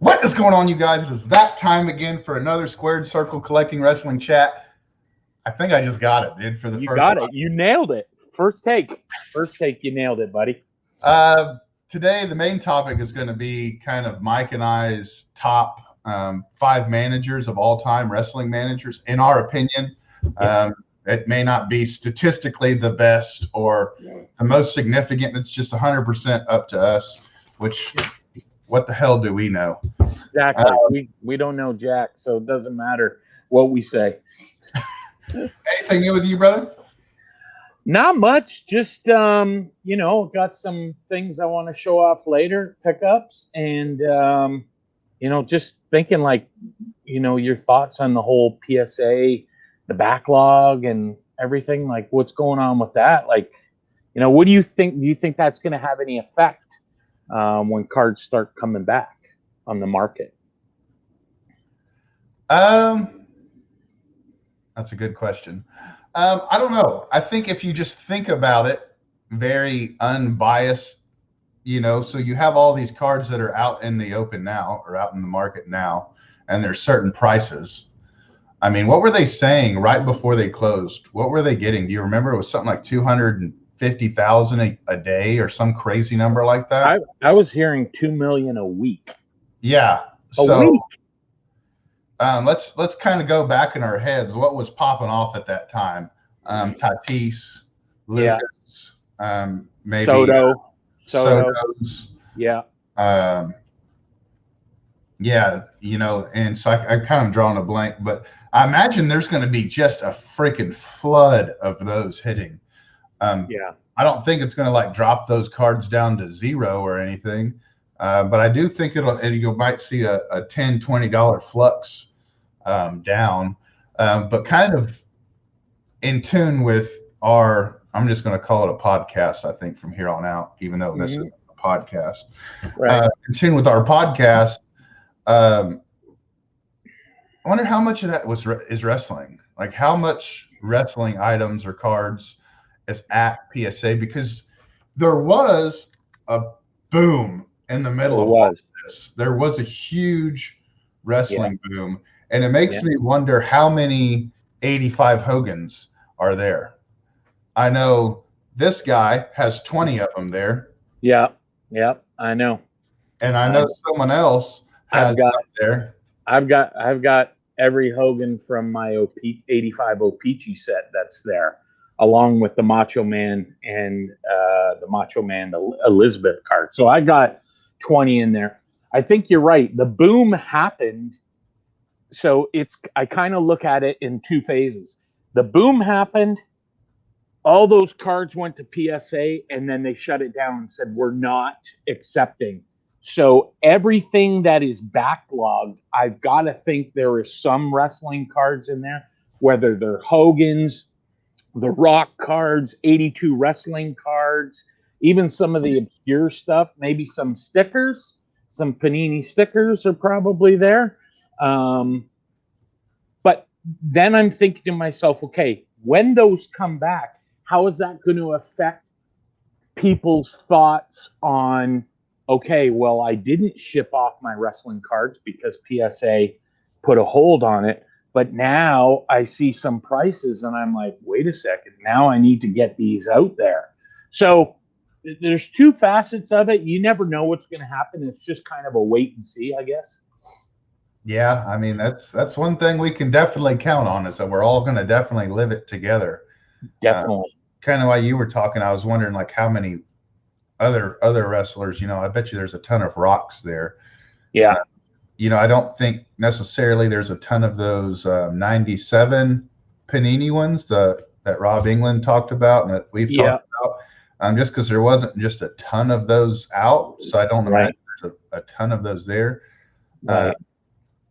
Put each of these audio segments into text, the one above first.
What is going on, you guys? It is that time again for another Squared Circle Collecting Wrestling chat. I think I just got it, dude, for the You first got time. it. You nailed it. First take. First take, you nailed it, buddy. Today, the main topic is going to be kind of Mike and I's top 5 managers of all time, wrestling managers, in our opinion. It may not be statistically the best or the most significant. It's just 100% up to us, which what the hell do we know? Exactly. We don't know Jack, so it doesn't matter what we say. Anything new with you, brother? Not much. Just got some things I want to show off later, pickups, and just thinking your thoughts on the whole PSA, the backlog, and everything. Like, what's going on with that? What do you think? Do you think that's going to have any effect when cards start coming back on the market? That's a good question. I don't know. I think if you just think about it very unbiased, so you have all these cards that are out in the open now or out in the market now, and there's certain prices. I mean, what were they saying right before they closed? What were they getting? Do you remember? It was something like 250,000 a day or some crazy number like that. I was hearing 2 million a week. Yeah. A week. Let's kind of go back in our heads. What was popping off at that time? Tatis, Lucas, maybe Soto's. Yeah. And so I kind of drawing a blank, but I imagine there's going to be just a freaking flood of those hitting. I don't think it's going to drop those cards down to zero or anything. But I do think you might see a $10, $20 flux down, but kind of in tune with I'm just going to call it a podcast, I think, from here on out, even though this is a podcast. Right. In tune with our podcast. I wonder how much of that is wrestling. Like, how much wrestling items or cards is at PSA? Because there was a boom in the middle of all this. There was a huge wrestling boom, and it makes me wonder how many 85 Hogans are there. I know this guy has 20 of them there. Yeah, I know. And I know someone else has there. I've got every Hogan from my 85 O-Pee-Chee set that's there, along with the Macho Man and the Macho Man Elizabeth card. So I got 20 in there. I think you're right. The boom happened. So I kind of look at it in 2 phases. The boom happened. All those cards went to PSA, and then they shut it down and said, we're not accepting. So everything that is backlogged, I've got to think there is some wrestling cards in there, whether they're Hogan's, the Rock cards, 82 wrestling cards, even some of the obscure stuff, maybe some stickers, some Panini stickers are probably there. But then I'm thinking to myself, okay, when those come back, how is that going to affect people's thoughts on, okay, well, I didn't ship off my wrestling cards because PSA put a hold on it, but now I see some prices and I'm like, wait a second, now I need to get these out there. So there's 2 facets of it. You never know what's going to happen. It's just kind of a wait and see, I guess. Yeah, I mean, that's one thing we can definitely count on, is that we're all going to definitely live it together. Definitely. Kind of while you were talking, I was wondering how many other wrestlers, I bet you there's a ton of Rocks there. Yeah. I don't think necessarily there's a ton of those 97 Panini ones that Rob England talked about and that we've talked about, just because there wasn't just a ton of those out. So I don't imagine there's a ton of those there. Right.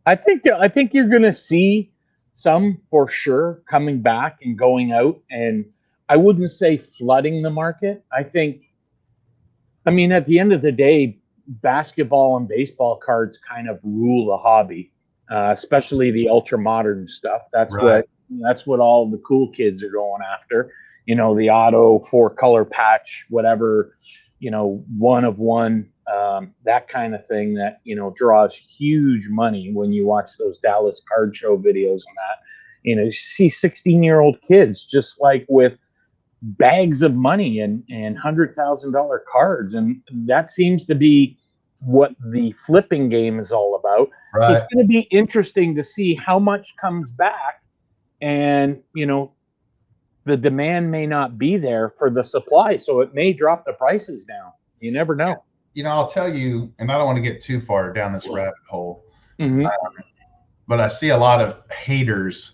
I think you're going to see some for sure coming back and going out, and I wouldn't say flooding the market. At the end of the day, basketball and baseball cards kind of rule the hobby, especially the ultra modern stuff. That's what all the cool kids are going after. The auto 4-color patch, whatever, 1 of 1 that kind of thing that, you know, draws huge money when you watch those Dallas card show videos and that. You know, you see 16-year-old kids just like with bags of money and $100,000 cards. And that seems to be what the flipping game is all about. Right. So it's going to be interesting to see how much comes back. And, you know, the demand may not be there for the supply, so it may drop the prices down. You never know. You know, I'll tell you, and I don't want to get too far down this rabbit hole, but I see a lot of haters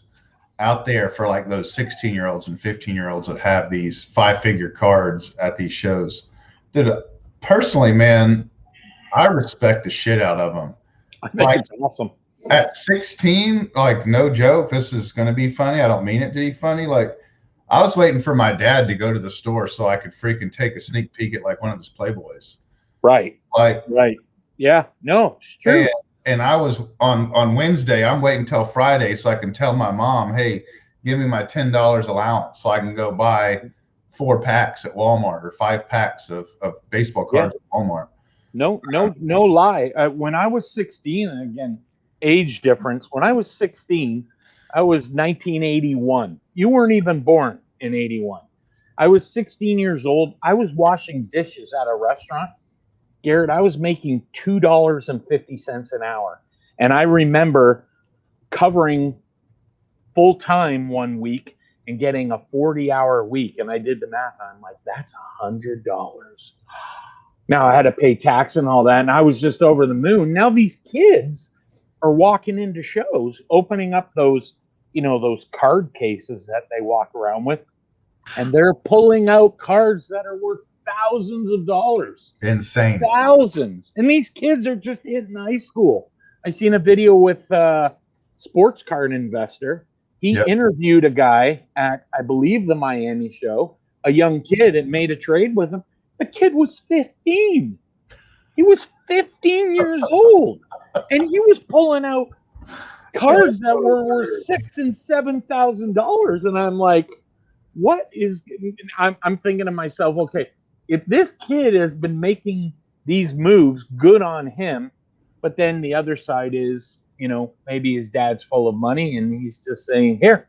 out there for like those 16-year-olds and 15-year-olds that have these 5-figure cards at these shows. Dude, personally, man, I respect the shit out of them. I think it's awesome. At 16, like, no joke, this is going to be funny. I don't mean it to be funny. Like, I was waiting for my dad to go to the store so I could freaking take a sneak peek at like one of his Playboys. Right. Like, right. Yeah. No, it's true. And I was on Wednesday, I'm waiting until Friday so I can tell my mom, hey, give me my $10 allowance so I can go buy 4 packs at Walmart or 5 packs of baseball cards at Walmart. No lie. When I was 16, and again, age difference, when I was 16, I was 1981. You weren't even born in 81. I was 16 years old. I was washing dishes at a restaurant. Garrett, I was making $2.50 an hour. And I remember covering full time one week and getting a 40-hour week. And I did the math. I'm like, that's $100. Now I had to pay tax and all that. And I was just over the moon. Now these kids are walking into shows, opening up those, you know, those card cases that they walk around with. And they're pulling out cards that are worth thousands of dollars. Insane. Thousands. And these kids are just in high school. I seen a video with a sports card investor. He interviewed a guy at, I believe, the Miami show, a young kid, and made a trade with him. The kid was 15. He was 15 years old. And he was pulling out cards that were worth $6,000 and $7,000. And I'm like, what is, I'm thinking to myself, okay, if this kid has been making these moves, good on him. But then the other side is, you know, maybe his dad's full of money and he's just saying, here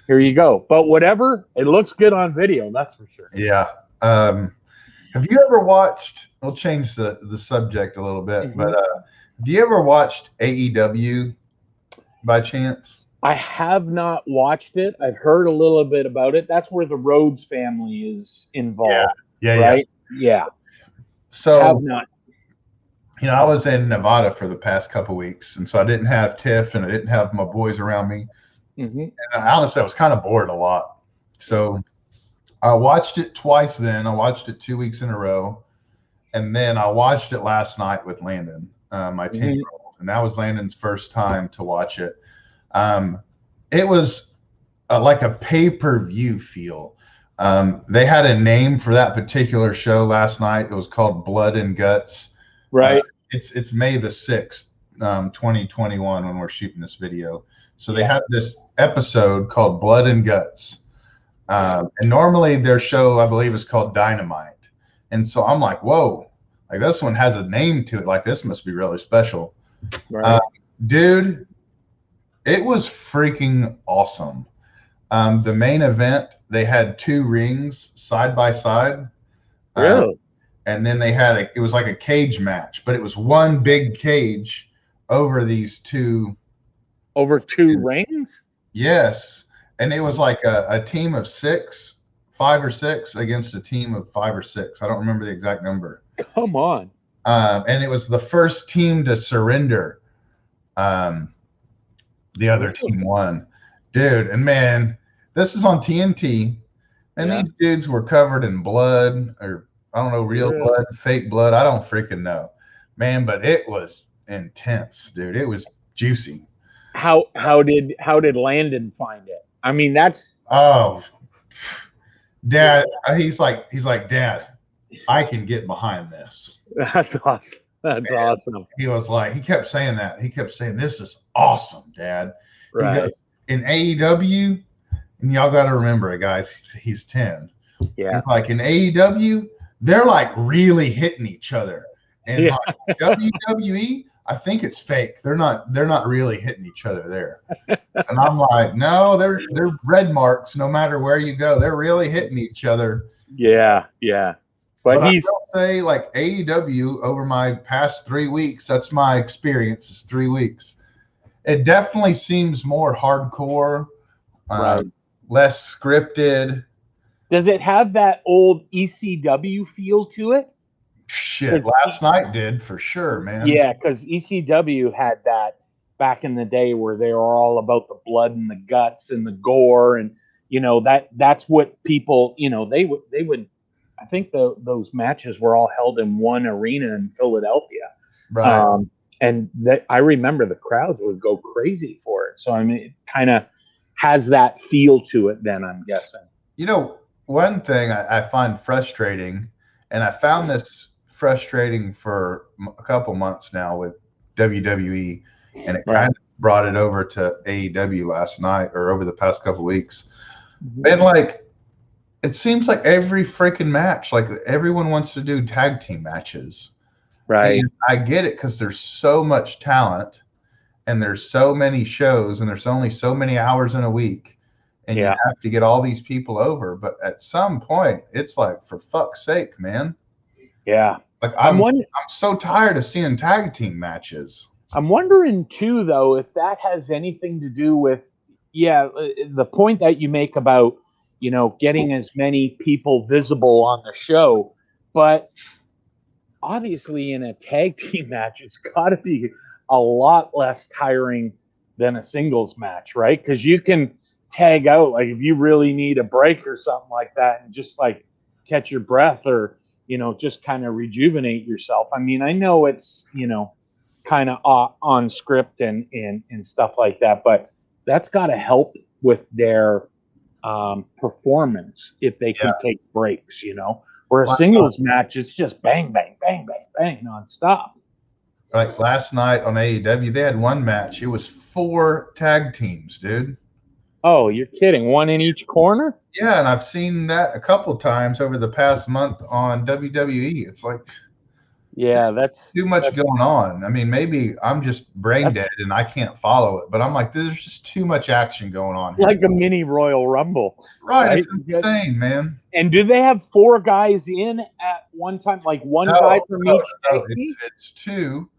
you go. But whatever, it looks good on video, that's for sure. Yeah. Have you ever watched, we'll change the subject a little bit, but have you ever watched AEW by chance? I have not watched it. I've heard a little bit about it. That's where the Rhodes family is involved. Yeah. Right? Yeah. So, have not. You know, I was in Nevada for the past couple weeks, and so I didn't have Tiff and I didn't have my boys around me. And honestly, I was kind of bored a lot. So I watched it twice then. I watched it 2 weeks in a row. And then I watched it last night with Landon, my 10-year-old. And that was Landon's first time to watch it. It was like a pay-per-view feel. They had a name for that particular show last night. It was called Blood and Guts. Right. It's May the 6th, 2021 when we're shooting this video. So they have this episode called Blood and Guts. And normally their show, I believe, is called Dynamite. And so I'm like, whoa, like this one has a name to it. Like this must be really special. Right. Dude, it was freaking awesome. The main event, they had 2 rings side by side. Really? And then they had it was like a cage match, but it was one big cage over these 2. Over 2 rings? Yes. And it was like a team of 6, 5 or 6 against a team of 5 or 6. I don't remember the exact number. Come on. And it was the first team to surrender. The other team won. Dude, and man, this is on TNT. And these dudes were covered in blood, or I don't know, real blood, fake blood. I don't freaking know. Man, but it was intense, dude. It was juicy. How did Landon find it? I mean, that's Dad. He's like, Dad, I can get behind this. That's awesome. That's awesome. He was like, he kept saying that. He kept saying, this is awesome, Dad. Right. He goes, in AEW, and y'all got to remember it, guys. He's 10. Yeah. He's like, in AEW, they're like really hitting each other. And like WWE, I think it's fake. They're not really hitting each other there. And I'm like, no, they're red marks no matter where you go. They're really hitting each other. Yeah. But I will say, like, AEW over my past 3 weeks, that's my experience, is 3 weeks. It definitely seems more hardcore, less scripted. Does it have that old ECW feel to it? Shit, last night did for sure, man. Yeah, because ECW had that back in the day where they were all about the blood and the guts and the gore, and that's what people they would. I think those matches were all held in one arena in Philadelphia, right? And I remember the crowds would go crazy for it. So I mean, it kind of has that feel to it. Then I'm guessing. One thing I find frustrating, and I found this frustrating for a couple months now with WWE, and it kind of brought it over to AEW last night or over the past couple weeks. And like, it seems like every freaking match, like everyone wants to do tag team matches. Right. And I get it because there's so much talent and there's so many shows and there's only so many hours in a week. And you have to get all these people over. But at some point, it's like, for fuck's sake, man. Yeah. Like, I'm so tired of seeing tag team matches. I'm wondering, too, though, if that has anything to do with, the point that you make about, getting as many people visible on the show. But obviously, in a tag team match, it's got to be a lot less tiring than a singles match, right? Because you can tag out, like, if you really need a break or something like that, and just like catch your breath or just kind of rejuvenate yourself. I mean, I know it's kind of on script and stuff like that, but that's got to help with their performance if they can take breaks. Where a singles match, it's just bang, bang, bang, bang, bang nonstop. Like last night on AEW, they had one match. It was 4 tag teams, dude. Oh, you're kidding. One in each corner? Yeah, and I've seen that a couple times over the past month on WWE. It's like, that's too much going on. I mean, maybe I'm just brain dead and I can't follow it, but I'm like, there's just too much action going on here. Like a mini Royal Rumble. Right? It's insane, man. And do they have 4 guys in at one time? Like one guy from each tag team? It's 2.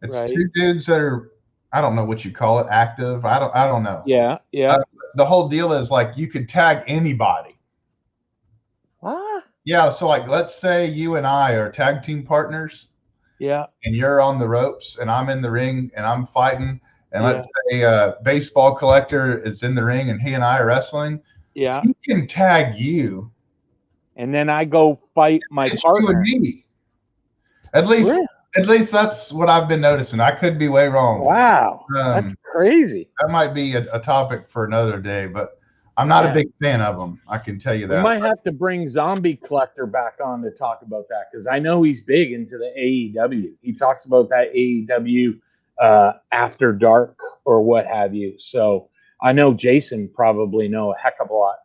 It's 2 dudes that are, I don't know what you call it, active. I don't know. Yeah. The whole deal is like you could tag anybody. What? Yeah, so like let's say you and I are tag team partners. Yeah. And you're on the ropes and I'm in the ring and I'm fighting. And let's say Baseball Collector is in the ring and he and I are wrestling. Yeah. He can tag you. And then I go fight my partner. You and me. At least that's what I've been noticing. I could be way wrong. Wow. That's crazy. That might be a topic for another day, but I'm not a big fan of them. I can tell you that. We might have to bring ZombieCollector back on to talk about that because I know he's big into the AEW. He talks about that AEW After Dark or what have you. So I know Jason probably know a heck of a lot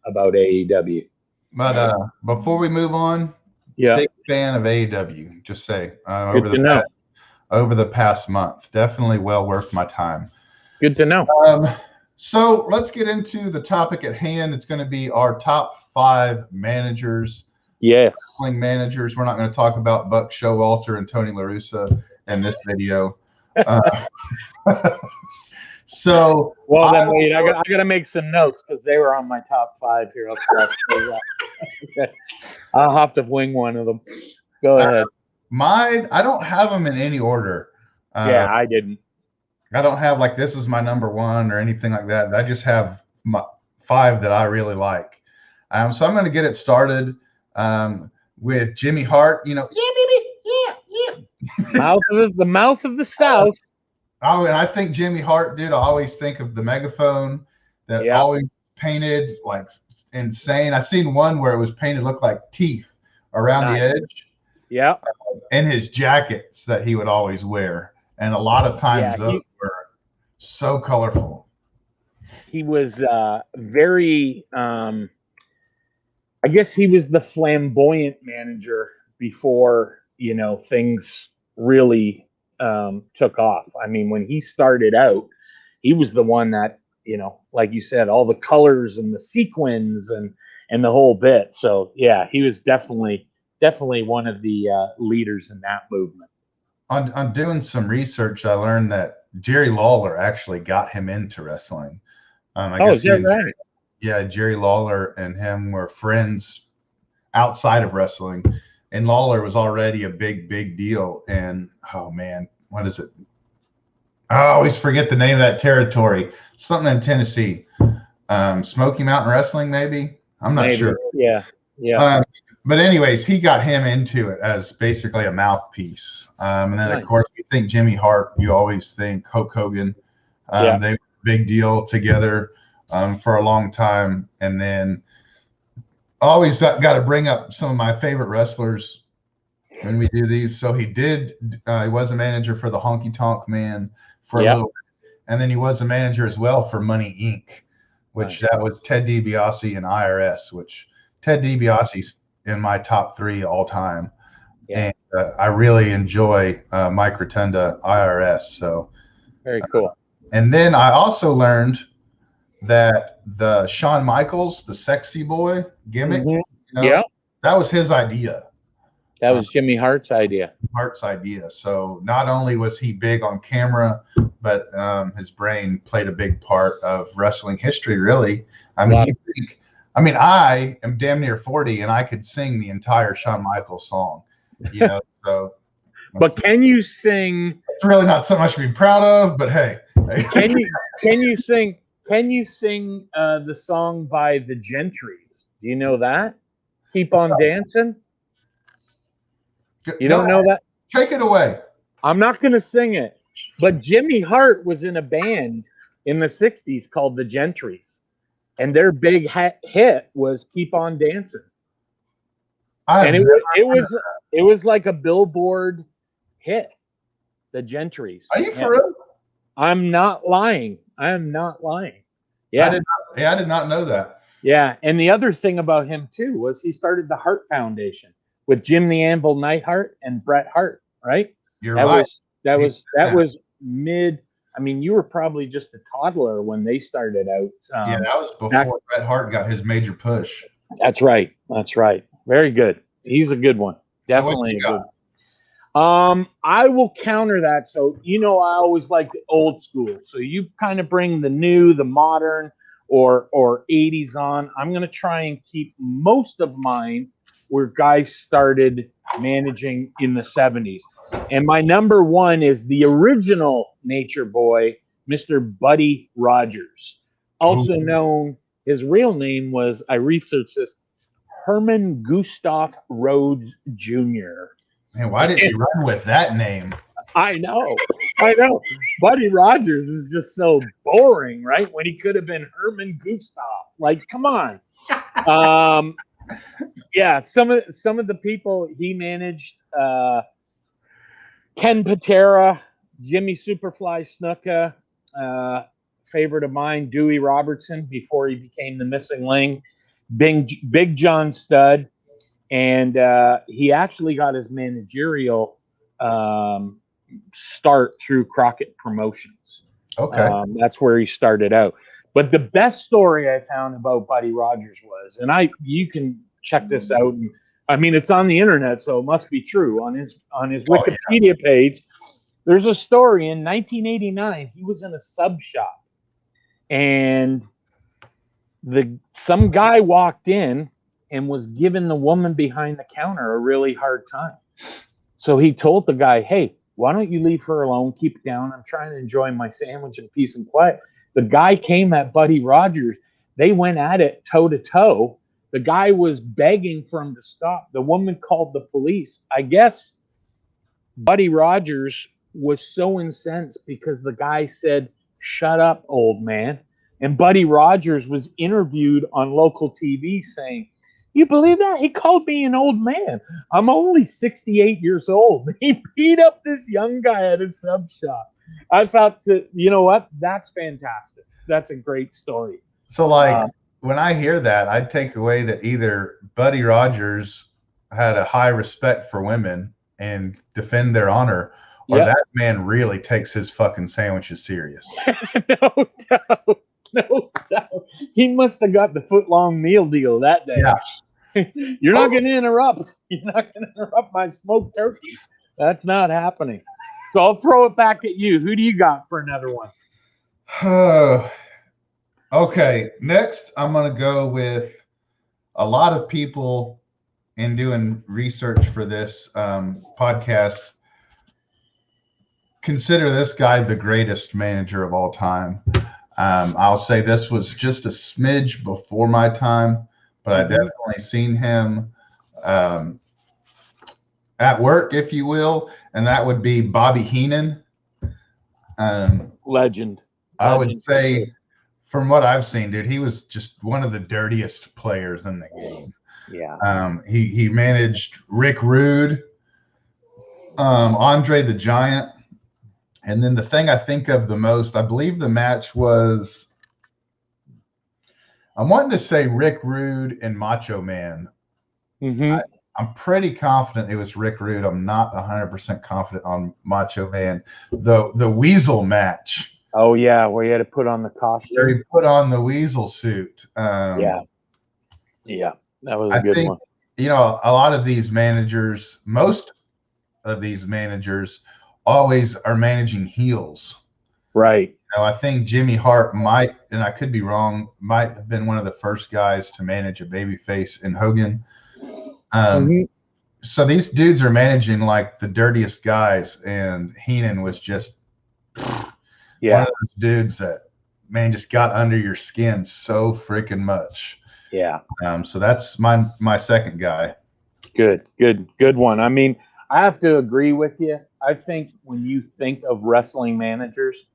about AEW. But before we move on, big fan of AEW. Just say over the past month, definitely well worth my time. Good to know. So let's get into the topic at hand. It's going to be our top 5 managers. Yes. Wrestling managers. We're not going to talk about Buck Showalter and Tony La Russa in this video. So, well, then wait. I got to make some notes because they were on my top 5 here. I'll have to wing one of them. Go ahead. Mine, I don't have them in any order. I didn't. I don't have like this is my number 1 or anything like that. I just have my 5 that I really like. So I'm going to get it started with Jimmy Hart. Yeah, baby, yeah. The mouth of the South. And I think Jimmy Hart, dude. I always think of the megaphone that always painted like insane. I seen one where it was painted looked like teeth around the edge. Yeah. And his jackets that he would always wear. And a lot of times those were so colorful. He was very, I guess he was the flamboyant manager before, you know, things really took off. I mean, when he started out, he was the one that, you know, like you said, all the colors and the sequins and the whole bit. So yeah, he was definitely one of the leaders in that movement. On doing some research, I learned that Jerry Lawler actually got him into wrestling. I guess right? Yeah, Jerry Lawler and him were friends outside of wrestling, and Lawler was already a big deal. And oh man, what is it? I always forget the name of that territory. Something in Tennessee. Smoky Mountain Wrestling, maybe. I'm not sure. Yeah. But anyways, he got him into it as basically a mouthpiece. And then of course, you think Jimmy Hart, you always think Hulk Hogan. They were a big deal together for a long time. And then I always got to bring up some of my favorite wrestlers when we do these. So he was a manager for the Honky Tonk Man for a little bit. And then he was a manager as well for Money Inc., which that was Ted DiBiase and IRS, which Ted DiBiase's in my top 3 all time. And I really enjoy Mike Rotunda, IRS. So very cool. And then I also learned that the Shawn Michaels, the sexy boy gimmick, that was his idea. That was Jimmy Hart's idea. So not only was he big on camera, but his brain played a big part of wrestling history, really. I mean, I am damn near 40 and I could sing the entire Shawn Michaels song, you know, so. But can you sing? It's really not so much to be proud of, but hey. Can you sing the song by the Gentrys? Do you know that? Keep on Dancing? You don't know that? Take it away. I'm not going to sing it. But Jimmy Hart was in a band in the 60s called the Gentrys. And their big hit was Keep on Dancing. And it was like a Billboard hit, the Gentrys. Are you for real? I'm not lying. I am not lying. Yeah. I did not know that. Yeah. And the other thing about him, too, was he started the Hart Foundation with Jim the Anvil Neidhart and Bret Hart, right? That was mid. I mean, you were probably just a toddler when they started out. That was before Bret Hart got his major push. That's right. Very good. He's a good one. Definitely a good one. I will counter that. So, you know, I always like the old school. So you kind of bring the new, the modern, or 80s on. I'm going to try and keep most of mine where guys started managing in the 70s. And my number 1 is the original Nature Boy, Mr. Buddy Rogers. Also known, his real name was, I researched this, Herman Gustav Rhodes Jr. Man, why didn't you run with that name? I know. Buddy Rogers is just so boring, right? When he could have been Herman Gustav. Like, come on. Some of the people he managed, Ken Patera, Jimmy Superfly Snuka, favorite of mine, Dewey Robertson, before he became the missing link, Big John Studd, and he actually got his managerial start through Crockett Promotions. Okay. That's where he started out. But the best story I found about Buddy Rogers was, and you can check this out, and I mean, it's on the internet, so it must be true. On his Wikipedia page, there's a story in 1989. He was in a sub shop, and some guy walked in and was giving the woman behind the counter a really hard time. So he told the guy, "Hey, why don't you leave her alone? Keep it down. I'm trying to enjoy my sandwich in peace and quiet." The guy came at Buddy Rogers. They went at it toe to toe. The guy was begging for him to stop. The woman called the police. I guess Buddy Rogers was so incensed because the guy said, "Shut up, old man." And Buddy Rogers was interviewed on local TV saying, "You believe that? He called me an old man. I'm only 68 years old." He beat up this young guy at his sub shop. I thought, you know what? That's fantastic. That's a great story. So, when I hear that, I'd take away that either Buddy Rogers had a high respect for women and defend their honor, or that man really takes his fucking sandwiches serious. No doubt. No doubt. He must have got the foot-long meal deal that day. Yeah. You're not going to interrupt. You're not going to interrupt my smoked turkey. That's not happening. So I'll throw it back at you. Who do you got for another one? Okay. Next, I'm going to go with a lot of people in doing research for this podcast consider this guy the greatest manager of all time. I'll say this was just a smidge before my time, but I definitely seen him at work, if you will, and that would be Bobby Heenan. Legend. I would say, from what I've seen, dude, he was just one of the dirtiest players in the game. Yeah. He managed Rick Rude, Andre the Giant. And then the thing I think of the most, I believe the match was, I'm wanting to say Rick Rude and Macho Man. I'm pretty confident it was Rick Rude. I'm not 100% confident on Macho Man. The Weasel match. Oh, yeah, where he had to put on the costume. Where he put on the Weasel suit. Yeah, that was a good one. You know, a lot of these managers, most of these managers, always are managing heels. Right. You know, I think Jimmy Hart might, and I could be wrong, might have been one of the first guys to manage a babyface in Hogan. So these dudes are managing like the dirtiest guys, and Heenan was just one of those dudes that, man, just got under your skin so freaking much. Yeah. So that's my second guy. Good one. I mean, I have to agree with you. I think when you think of wrestling managers,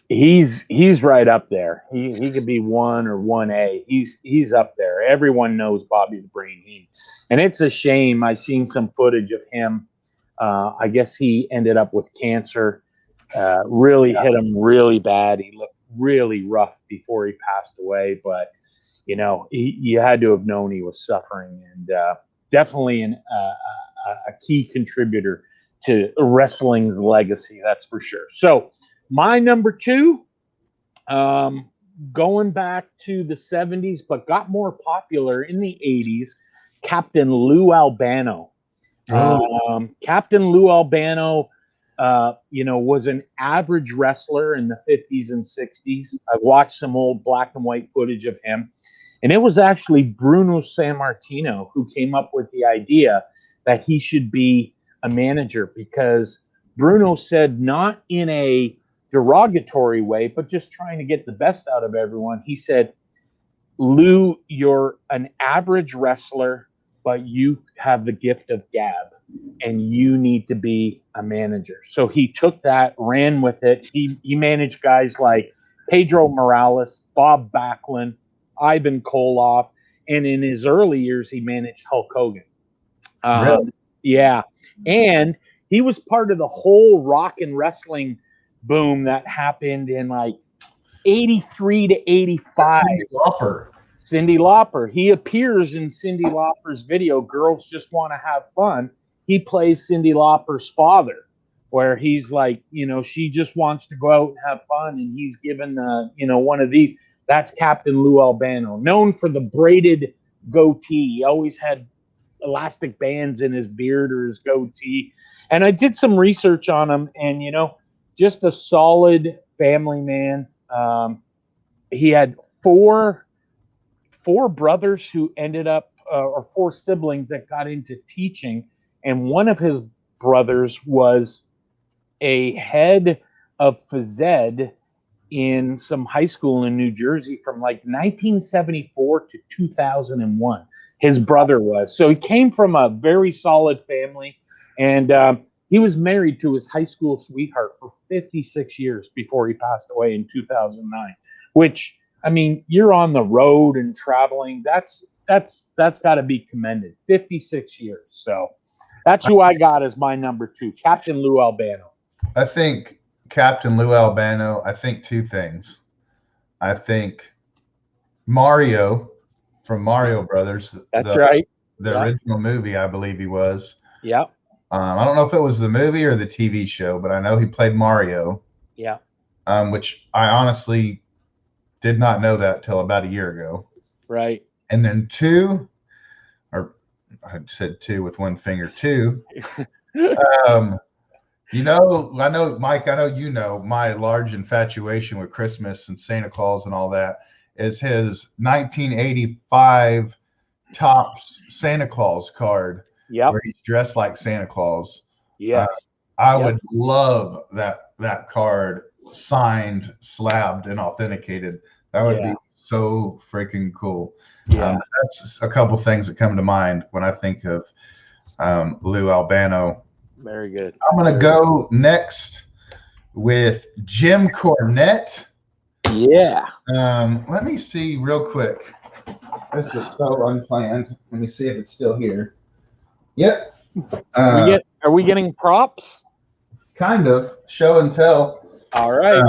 he's right up there. He could be 1 or 1A. He's up there. Everyone knows Bobby the Brain Heenan. And it's a shame. I've seen some footage of him. I guess he ended up with cancer. Really hit him really bad. He looked really rough before he passed away. But, you know, you had to have known he was suffering. And definitely a key contributor to wrestling's legacy, that's for sure. So my number 2, going back to the 70s, but got more popular in the 80s, Captain Lou Albano. Captain Lou Albano, was an average wrestler in the 50s and 60s. I watched some old black and white footage of him, and it was actually Bruno Sammartino who came up with the idea that he should be a manager, because Bruno said, not in a derogatory way, but just trying to get the best out of everyone. He said, Lou, you're an average wrestler, but you have the gift of gab, and you need to be a manager. So he took that, ran with it. He managed guys like Pedro Morales, Bob Backlund, Ivan Koloff, and in his early years, he managed Hulk Hogan. Really? Yeah. And he was part of the whole rock and wrestling boom that happened in like 83 to 85. Cyndi Lauper. He appears in Cyndi Lauper's video, Girls Just Want to Have Fun. He plays Cyndi Lauper's father, where he's like, she just wants to go out and have fun, and he's given, one of these. That's Captain Lou Albano, known for the braided goatee. He always had elastic bands in his beard or his goatee. And I did some research on him, and, just a solid family man. He had four brothers who ended up, or 4 siblings that got into teaching. And one of his brothers was a head of phys ed in some high school in New Jersey from like 1974 to 2001. His brother was. So he came from a very solid family, and he was married to his high school sweetheart for 56 years before he passed away in 2009, which, I mean, you're on the road and traveling. That's got to be commended. 56 years. So that's who I got as my number 2, Captain Lou Albano. I think Captain Lou Albano, I think 2 things. I think Mario from Mario Brothers. That's right. The original movie, I believe he was. Yep. I don't know if it was the movie or the TV show, but I know he played Mario. Yeah. Which I honestly did not know that till about a year ago. Right. And then 2, or I said 2 with one finger, 2. You know, I know, Mike, I know you know my large infatuation with Christmas and Santa Claus and all that is his 1985 Topps Santa Claus card, where he's dressed like Santa Claus. Yes. I would love that card signed, slabbed, and authenticated. That would be so freaking cool. Yeah. That's a couple things that come to mind when I think of Lou Albano. Very good. I'm going to go next with Jim Cornette. Yeah. Let me see real quick. This was so unplanned. Let me see if it's still here. Yep. Are we getting props? Kind of. Show and tell. All right.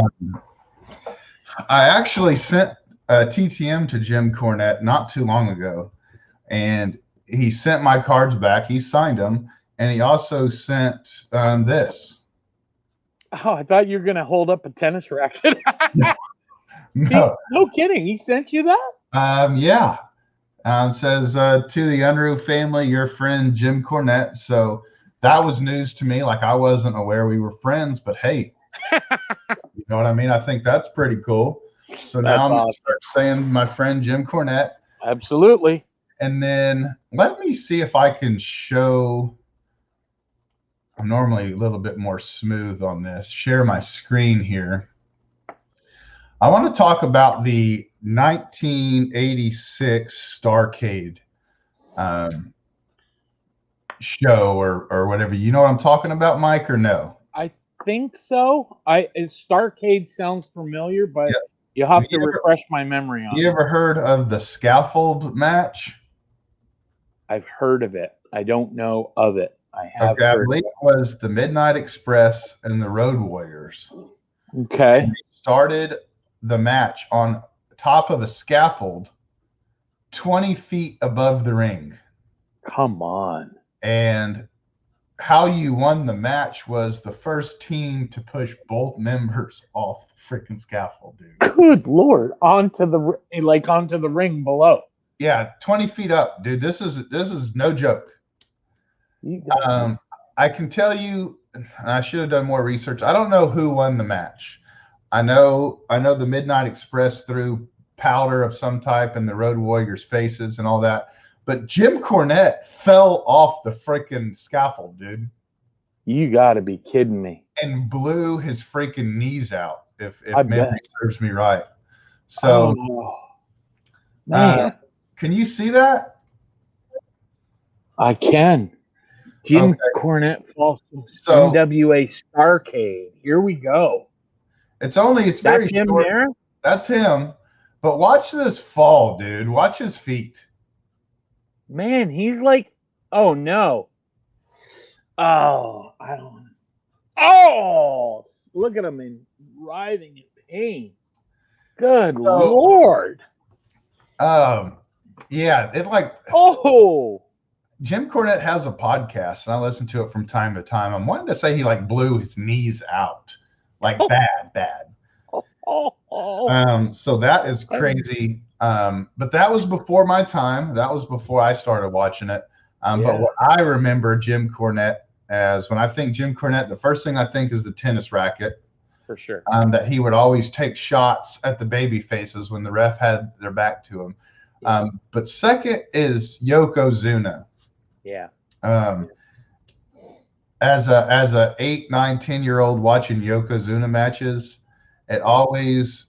I actually sent a TTM to Jim Cornette not too long ago, and he sent my cards back. He signed them. And he also sent this. Oh, I thought you were going to hold up a tennis racket. No. No kidding. He sent you that? Yeah. Says, to the Unruh family, your friend Jim Cornette. So that was news to me. Like, I wasn't aware we were friends, but hey, you know what I mean? I think that's pretty cool. So now I'm going to start saying my friend Jim Cornette. Absolutely. And then let me see if I can show... I'm normally a little bit more smooth on this. Share my screen here. I want to talk about the 1986 Starcade show or whatever. You know what I'm talking about, Mike, or no? I think so. Starcade sounds familiar, but you'll have to refresh my memory on it. You ever heard of the scaffold match? I've heard of it. I don't know of it. I have I believe it was the Midnight Express and the Road Warriors. Okay. And they started the match on top of a scaffold 20 feet above the ring. Come on. And how you won the match was the first team to push both members off the freaking scaffold, dude. Good Lord. Onto the ring below. Yeah, 20 feet up, dude. This is no joke. I can tell you, I should have done more research. I don't know who won the match. I know the Midnight Express threw powder of some type in the Road Warriors' faces and all that. But Jim Cornette fell off the freaking scaffold, dude. You got to be kidding me. And blew his freaking knees out, if memory serves me right. So, man. Can you see that? I can. Jim Cornette falls from NWA Starcade. Here we go. It's very him short. there? That's him. But watch this fall, dude. Watch his feet. Man, he's like, oh no. Oh, I don't want to. Oh, look at him in writhing in pain. Good Lord. Yeah, Jim Cornette has a podcast, and I listen to it from time to time. I'm wanting to say he blew his knees out, bad. So that is crazy. But that was before my time. That was before I started watching it. But what I remember Jim Cornette as, when I think Jim Cornette, the first thing I think is the tennis racket. For sure. That he would always take shots at the baby faces when the ref had their back to him. But second is Yokozuna. Yeah. As a 8, 9, 10-year-old watching Yokozuna matches, it always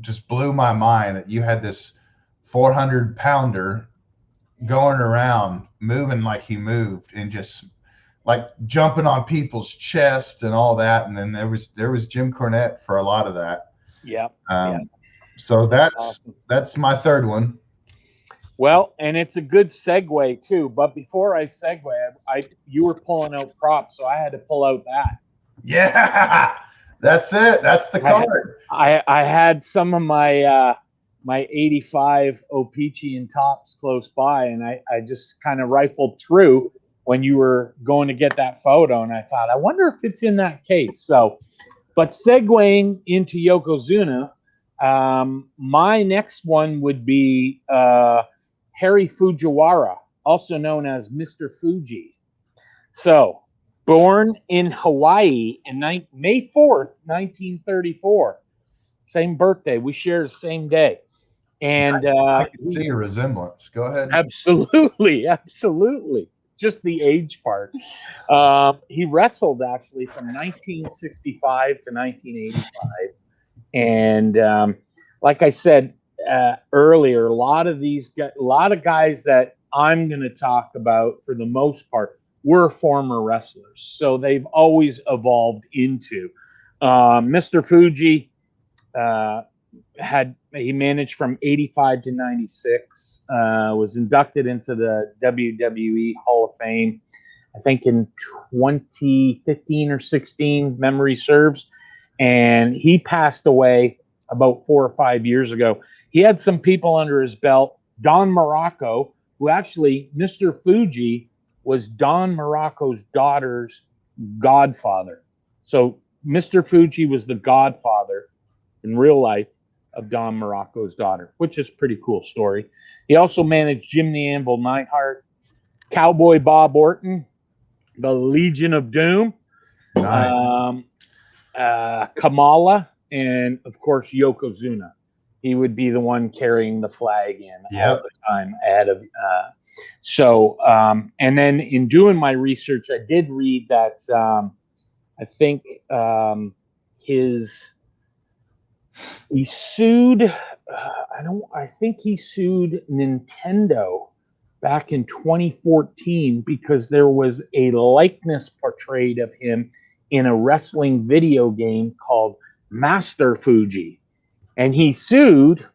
just blew my mind that you had this 400-pounder going around, moving like he moved, and just jumping on people's chest and all that. And then there was Jim Cornette for a lot of that. Yeah. So that's my third one. Well, and it's a good segue too. But before I segue, you were pulling out props, so I had to pull out that. Yeah, that's it. That's the card. I had some of my my 85 O-Pee-Chee and Tops close by, and I just kind of rifled through, when you were going to get that photo, and I thought, I wonder if it's in that case. So, but segueing into Yokozuna, my next one would be Harry Fujiwara, also known as Mr. Fuji. So, born in Hawaii in May 4th, 1934. Same birthday. We share the same day. And I can see a resemblance. Go ahead. Absolutely. Absolutely. Just the age part. He wrestled actually from 1965 to 1985. And like I said earlier, a lot of guys that I'm going to talk about for the most part were former wrestlers. So they've always evolved into. Mr. Fuji he managed from 85 to 96, was inducted into the WWE Hall of Fame, I think in 2015 or 16, memory serves. And he passed away about 4 or 5 years ago. He had some people under his belt. Don Morocco, who actually, Mr. Fuji was Don Morocco's daughter's godfather. So Mr. Fuji was the godfather in real life of Don Morocco's daughter, which is a pretty cool story. He also managed Jim the Anvil Neidhart, Cowboy Bob Orton, the Legion of Doom, nice. Kamala, and of course Yokozuna. He would be the one carrying the flag in all the time ahead of. And then in doing my research, I did read that I think he sued. I think he sued Nintendo back in 2014 because there was a likeness portrayed of him in a wrestling video game called Master Fuji. And he sued,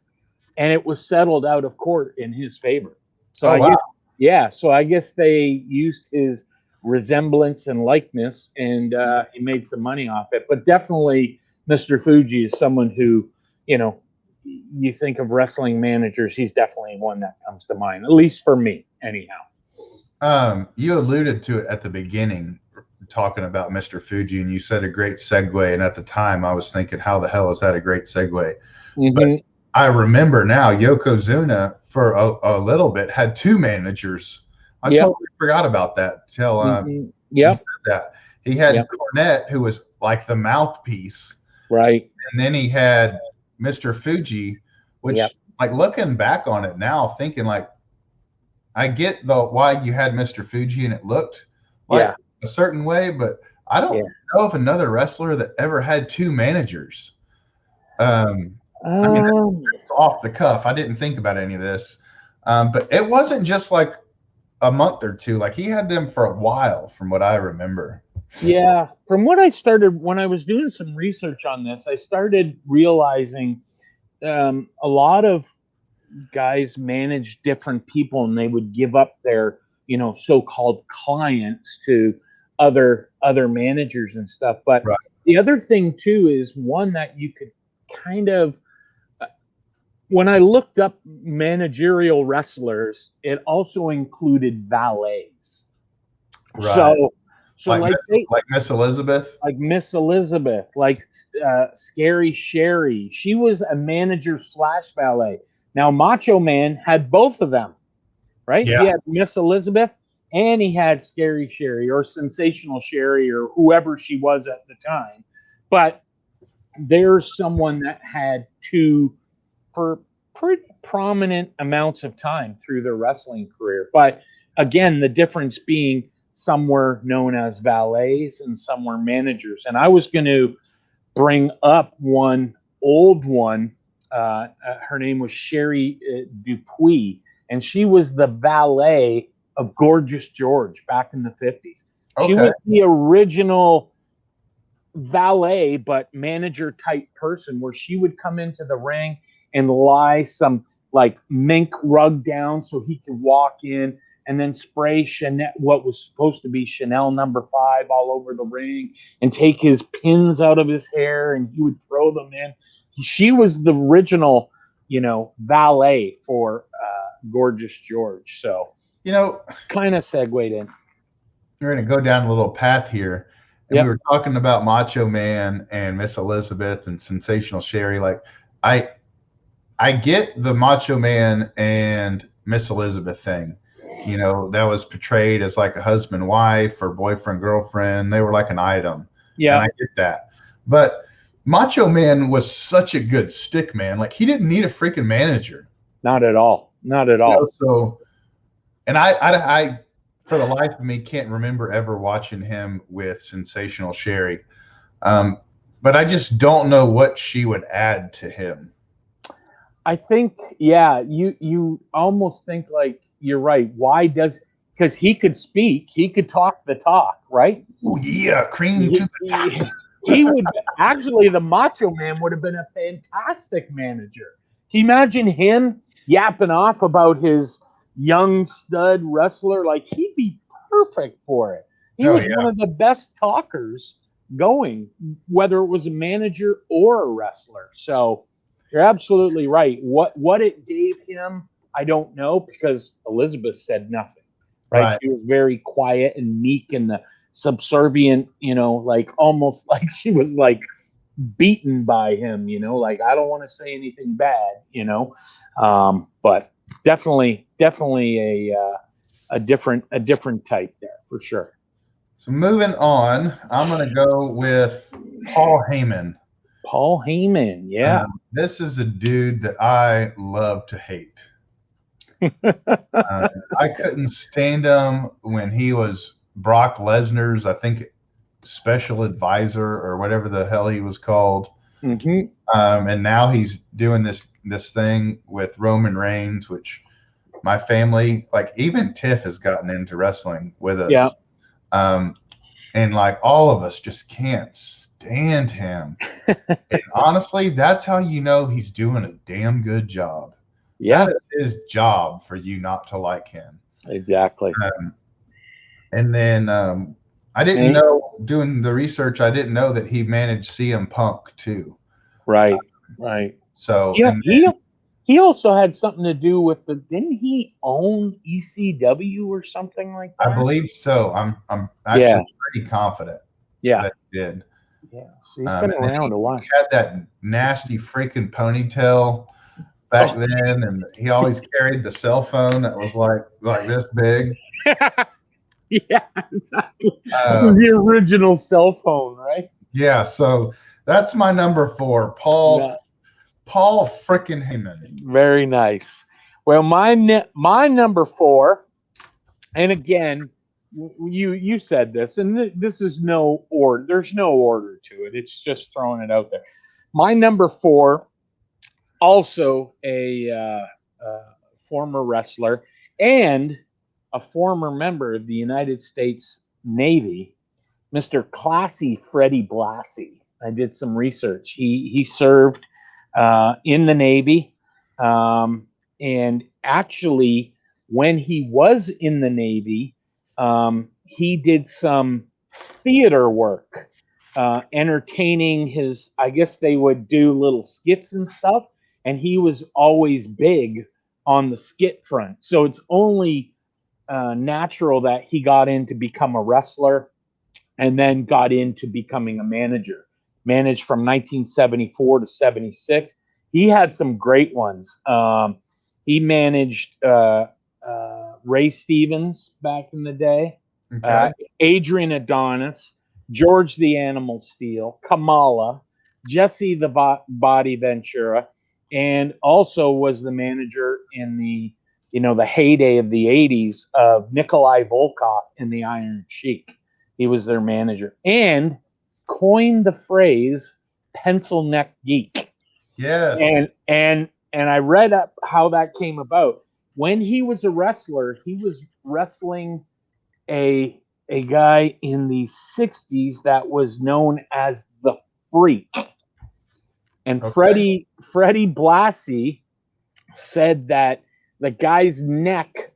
and it was settled out of court in his favor. So I guess they used his resemblance and likeness, and he made some money off it. But definitely, Mr. Fuji is someone who, you think of wrestling managers, he's definitely one that comes to mind, at least for me, anyhow. You alluded to it at the beginning, talking about Mr. Fuji, and you said a great segue. And at the time, I was thinking, how the hell is that a great segue? Mm-hmm. But I remember now, Yokozuna for a little bit had 2 managers. I totally forgot about that till you said that. He had Cornette, who was like the mouthpiece, right? And then he had Mr. Fuji, which, like, looking back on it now, thinking like, I get why you had Mr. Fuji and it looked like a certain way, but I don't know of another wrestler that ever had 2 managers. I mean, that's off the cuff. I didn't think about any of this, but it wasn't just like a month or 2. Like, he had them for a while, from what I remember. Yeah, from what I started when I was doing some research on this, I started realizing a lot of guys manage different people, and they would give up their so-called clients to other managers and stuff. But the other thing too is one that you could kind of, when I looked up managerial wrestlers, it also included valets. So like Miss Elizabeth, like Scary Sherri. She was a manager / valet. Now Macho Man had both of them, right? Yeah. He had Miss Elizabeth and he had Scary Sherri or Sensational Sherri or whoever she was at the time. But there's someone that had 2 for pretty prominent amounts of time through their wrestling career. But again, the difference being some were known as valets and some were managers. And I was going to bring up one old one. Her name was Sherri Dupuis, and she was the valet of Gorgeous George back in the 50s. Okay. She was the original valet, but manager type person, where she would come into the ring and lie some like mink rug down so he could walk in, and then spray Chanel, what was supposed to be Chanel number 5, all over the ring, and take his pins out of his hair, and he would throw them in. She was the original, valet for Gorgeous George. So, kind of segued in. we're going to go down a little path here. And we Yep. were talking about Macho Man and Miss Elizabeth and Sensational Sherri. Like, I get the Macho Man and Miss Elizabeth thing. You know, that was portrayed as like a husband wife or boyfriend girlfriend. They were like an item. Yeah. And I get that. But Macho Man was such a good stick man. Like, he didn't need a freaking manager. Not at all. Not at all. You know, so, and I, for the life of me, can't remember ever watching him with Sensational Sherri. But I just don't know what she would add to him. I think, yeah, you almost think like you're right. Why does, because he could speak, he could talk the talk, right? Oh yeah, cream to the top. He would actually, the Macho Man would have been a fantastic manager. Can you imagine him yapping off about his young stud wrestler? Like, he'd be perfect for it. He was one of the best talkers going, whether it was a manager or a wrestler. So you're absolutely right. What it gave him, I don't know, because Elizabeth said nothing. Right? She was very quiet and meek and the subservient, you know, like almost like she was like beaten by him, you know, like I don't want to say anything bad, you know. But definitely a different type there for sure. So moving on, I'm going to go with Paul Heyman. Paul Heyman, yeah. This is a dude that I love to hate. I couldn't stand him when he was Brock Lesnar's, I think, special advisor or whatever the hell he was called. Mm-hmm. And now he's doing this thing with Roman Reigns, which my family, like even Tiff, has gotten into wrestling with us. Yeah. And like all of us just can't stand him. And honestly, that's how you know he's doing a damn good job. Yeah. That is his job for you not to like him. Exactly. And then I didn't know, doing the research, I didn't know that he managed CM Punk too. Right. Right. So yeah, he also had something to do with didn't he own ECW or something like that? I believe so. I'm actually pretty confident that he did. Yeah, so he's been around a while. He had that nasty freaking ponytail back then, and he always carried the cell phone that was like this big. Yeah, exactly. It was the original cell phone, right? Yeah, so that's my number 4, Paul freaking Heyman. Very nice. Well, my number 4, and again, you said this, and this is no order. There's no order to it. It's just throwing it out there. My number 4, also a former wrestler and a former member of the United States Navy, Mr. Classy Freddie Blasey. I did some research. He served in the Navy, and actually, when he was in the Navy, he did some theater work, entertaining his. I guess they would do little skits and stuff, and he was always big on the skit front. So it's only natural that he got in to become a wrestler and then got into becoming a manager. Managed from 1974 to 76. He had some great ones. He managed Ray Stevens back in the day, Adrian Adonis, George the Animal Steel, Kamala, Jesse the Body Ventura, and also was the manager in the heyday of the 80s of Nikolai Volkov in the Iron Sheik. He was their manager and coined the phrase pencil neck geek. Yes. And I read up how that came about. When he was a wrestler, he was wrestling a guy in the 60s that was known as the Freak. And Freddie Blasey said that the guy's neck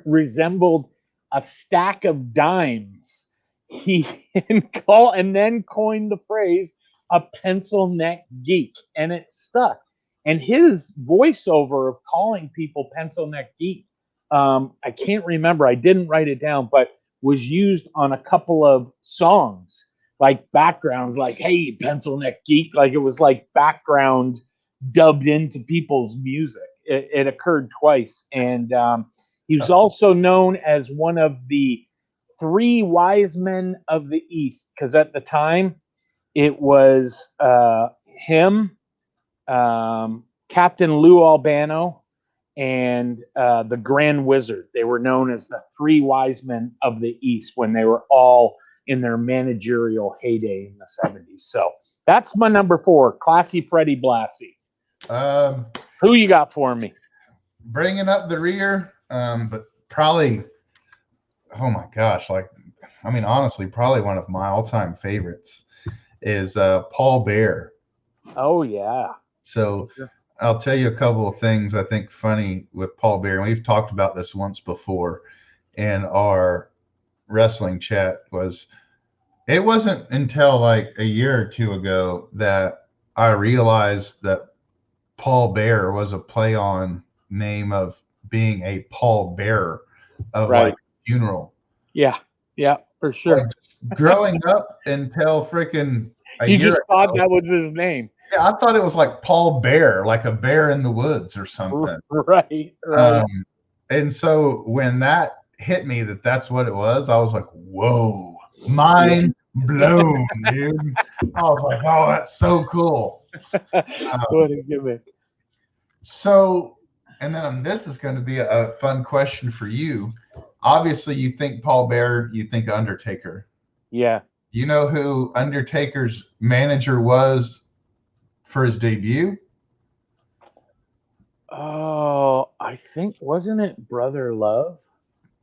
resembled a stack of dimes. He and then coined the phrase a pencil neck geek, and it stuck. And his voiceover of calling people pencil neck geek, I can't remember. I didn't write it down, but was used on a couple of songs, like backgrounds, like "Hey, Pencil Neck Geek," like it was like background dubbed into people's music. It occurred twice, and he was also known as one of the three wise men of the East, because at the time it was him, Captain Lou Albano, and the Grand Wizard. They were known as the three wise men of the East when they were all in their managerial heyday in the 70s. So that's my number 4, classy Freddie Blasey. Who you got for me? Bringing up the rear, but probably, oh my gosh, honestly, probably one of my all-time favorites is Paul Bearer. Oh, yeah. So I'll tell you a couple of things I think funny with Paul Bearer. We've talked about this once before in our wrestling chat. It wasn't until like a year or two ago that I realized that Paul Bearer was a play on name of being a pall bearer of like funeral. Yeah, for sure. Like, growing up until freaking you just thought that was his name. Yeah, I thought it was like Paul Bear, like a bear in the woods or something. Right. And so when that hit me that's what it was, I was like, whoa, mind blown, dude. I was like, oh, that's so cool. What a gimmick. So, and then this is going to be a fun question for you. Obviously, you think Paul Bearer, you think Undertaker. Yeah. You know who Undertaker's manager was for his debut? Oh, I think, wasn't it Brother Love?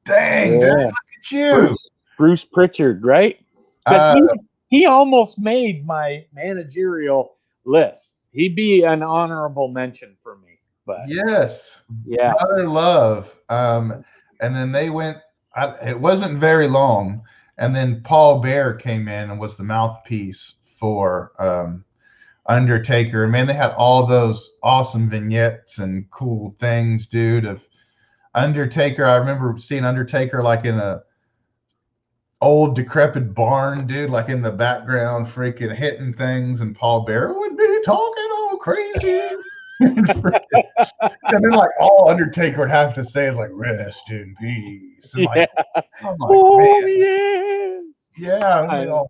Dang, dude, look at you. Bruce Pritchard, right? Because he almost made my managerial list. He'd be an honorable mention for me. But yes, yeah, Brother Love. And then they went, it wasn't very long. And then Paul Bearer came in and was the mouthpiece for Undertaker. And man, they had all those awesome vignettes and cool things, dude, of Undertaker. I remember seeing Undertaker like in a old decrepit barn, dude, like in the background, freaking hitting things, and Paul Bearer would be talking all crazy. And then like all Undertaker would have to say is like, rest in peace. And like, I'm like, oh, man. Yes. Yeah.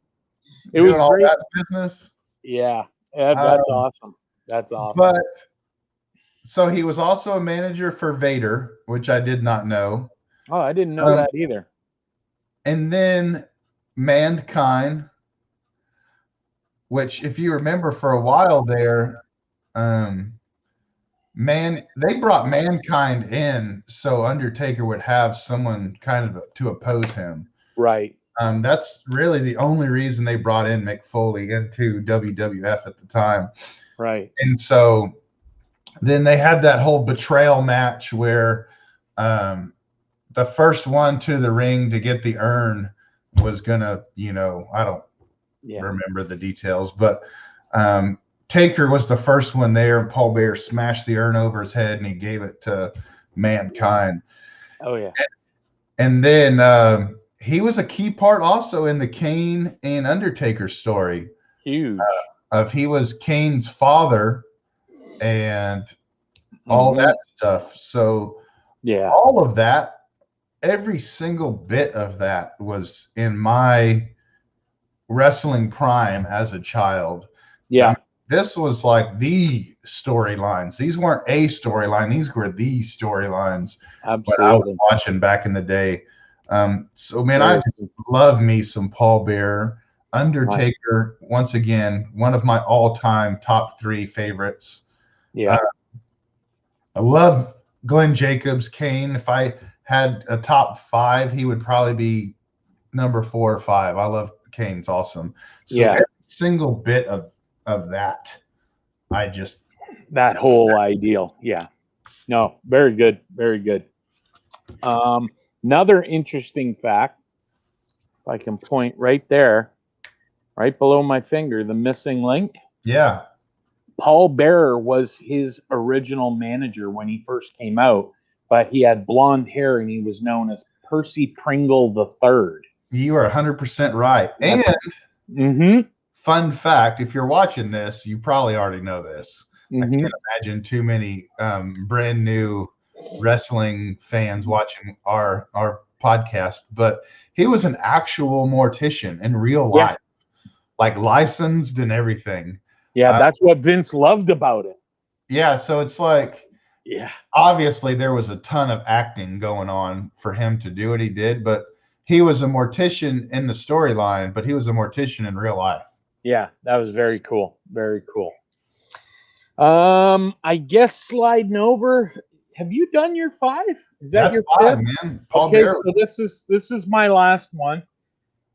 It was all great. That business. Yeah. That's awesome. That's awesome. But so he was also a manager for Vader, which I did not know. Oh, I didn't know that either. And then Mankind, which if you remember for a while there, they brought Mankind in so Undertaker would have someone kind of to oppose him. Right. That's really the only reason they brought in Mick Foley into WWF at the time. Right. And so then they had that whole betrayal match where the first one to the ring to get the urn was gonna, I don't remember the details, but Taker was the first one there, and Paul Bearer smashed the urn over his head and he gave it to Mankind. Oh yeah. And then he was a key part also in the Kane and Undertaker story. Huge. He was Kane's father and all that stuff. So yeah, all of that, every single bit of that was in my wrestling prime as a child. Yeah. This was like the storylines. These weren't a storyline. These were the storylines that I was watching back in the day. So, man, I just love me some Paul Bearer. Undertaker, once again, one of my all-time top 3 favorites. Yeah. I love Glenn Jacobs, Kane. If I had a top 5, he would probably be number 4 or 5. I love Kane's awesome. So every single bit of that, that whole ideal. Yeah. No, very good. Very good. Another interesting fact, if I can point right there, right below my finger, the missing link. Yeah. Paul Bearer was his original manager when he first came out, but he had blonde hair and he was known as Percy Pringle III. You are 100% right. And fun fact, if you're watching this, you probably already know this. I can't imagine too many brand new wrestling fans watching our podcast, but he was an actual mortician in real life, like licensed and everything. Yeah, that's what Vince loved about it. Yeah, so it's like, obviously there was a ton of acting going on for him to do what he did, but he was a mortician in the storyline, but he was a mortician in real life. Yeah, that was very cool. Very cool. I guess sliding over. Have you done your 5? Is that your 5, man? Paul Bearer. So this is my last one.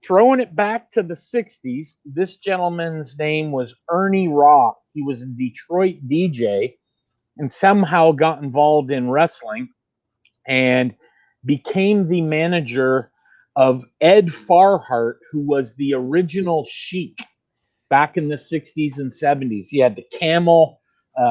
Throwing it back to the 60s, this gentleman's name was Ernie Roth. He was a Detroit DJ and somehow got involved in wrestling and became the manager of Ed Farhart, who was the original Sheik back in the 60s and 70s. He had the camel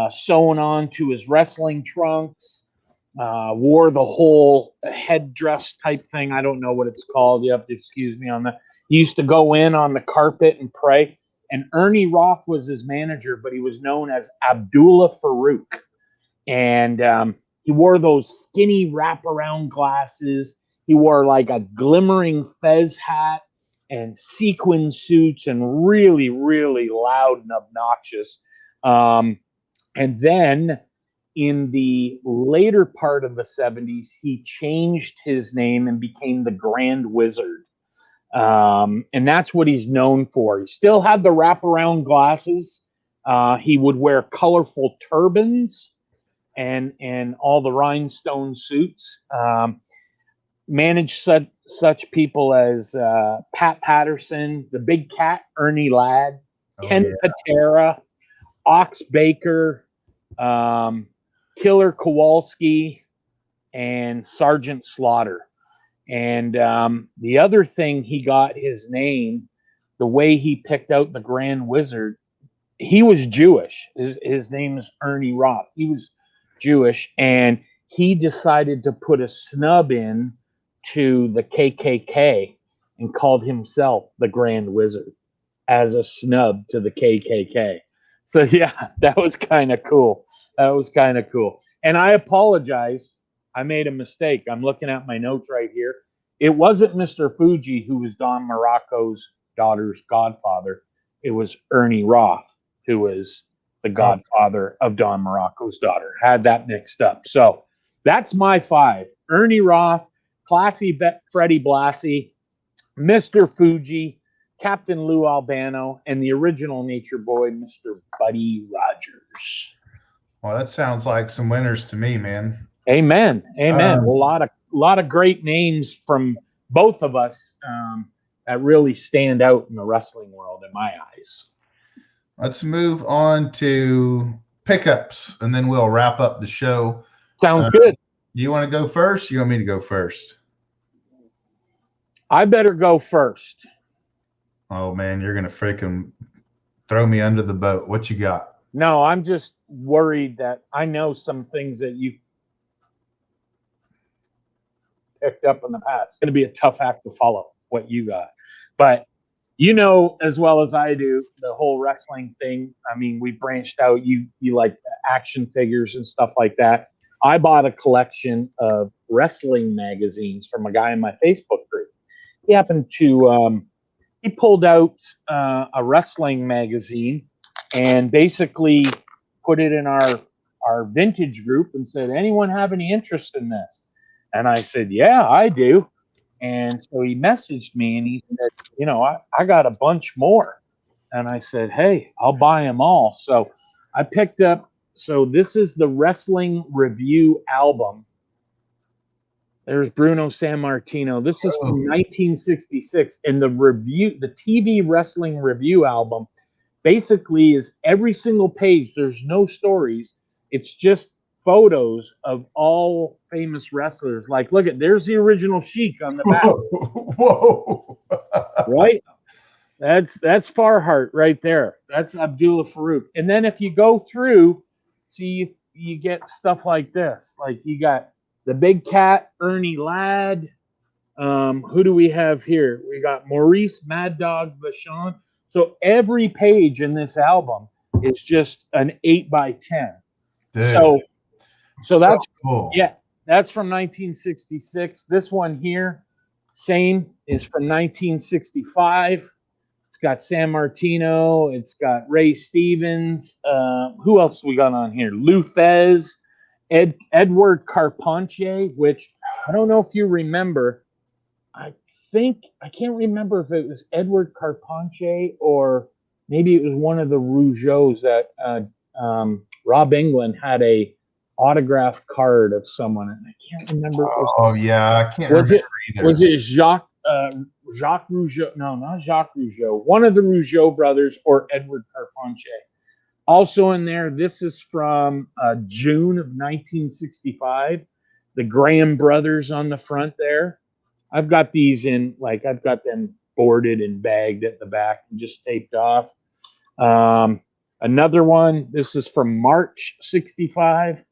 sewn on to his wrestling trunks, wore the whole headdress type thing. I don't know what it's called. You have to excuse me on that. He used to go in on the carpet and pray. And Ernie Roth was his manager, but he was known as Abdullah Farouk. And he wore those skinny wraparound glasses. He wore like a glimmering fez hat and sequin suits and really, really loud and obnoxious. And then in the later part of the 70s, he changed his name and became the Grand Wizard. And that's what he's known for. He still had the wraparound glasses. He would wear colorful turbans and all the rhinestone suits. Managed such people as Pat Patterson, the Big Cat, Ernie Ladd, Ken Patera, Ox Baker, Killer Kowalski, and Sergeant Slaughter. And the other thing he got his name, the way he picked out the Grand Wizard, he was Jewish. His name is Ernie Roth. He was Jewish, and he decided to put a snub in to the KKK and called himself the Grand Wizard as a snub to the KKK. So yeah, that was kind of cool. And I apologize. I made a mistake. I'm looking at my notes right here. It wasn't Mr. Fuji who was Don Morocco's daughter's godfather. It was Ernie Roth who was the godfather of Don Morocco's daughter. Had that mixed up. So that's my 5. Ernie Roth, Classy Freddie Blasey, Mr. Fuji, Captain Lou Albano, and the original Nature Boy, Mr. Buddy Rogers. Well, that sounds like some winners to me, man. Amen. A lot of great names from both of us that really stand out in the wrestling world in my eyes. Let's move on to pickups, and then we'll wrap up the show. Sounds good. You want to go first? You want me to go first? I better go first. Oh, man, you're going to freaking throw me under the boat. What you got? No, I'm just worried that I know some things that you've picked up in the past. It's going to be a tough act to follow what you got. But you know as well as I do the whole wrestling thing. I mean, we branched out. You like action figures and stuff like that. I bought a collection of wrestling magazines from a guy in my Facebook group. He happened to he pulled out a wrestling magazine and basically put it in our vintage group and said, anyone have any interest in this? And I said, yeah, I do. And so he messaged me and he said, you know, I got a bunch more. And I said, hey, I'll buy them all. So I picked up, so this is the Wrestling Review album. There's Bruno Sammartino. This is from 1966. And the TV Wrestling Review album basically is every single page. There's no stories. It's just photos of all famous wrestlers. Like, look there's the original Sheik on the back. Whoa. Right? That's Farhart right there. That's Abdullah Farouk. And then if you go through, see, you get stuff like this. Like you got the Big Cat, Ernie Ladd, Who do we have here? We got Maurice Mad Dog Vachon. So every page in this album is just an 8x10. Dude, so that's cool. Yeah, that's from 1966. This one here, same, is from 1965. It's got San Martino. It's got Ray Stevens. Who else we got on here? Lou Thesz, Edward Carpentier, which I don't know if you remember. I can't remember if it was Edward Carpentier or maybe it was one of the Rougeaus that Rob England had a autograph card of someone, and I can't remember. I can't remember either. Was it Jacques Rougeau? No, not Jacques Rougeau. One of the Rougeau brothers or Edward Carpentier. Also in there, this is from June of 1965. The Graham brothers on the front there. I've got these I've got them boarded and bagged at the back and just taped off. Another one, this is from March 65.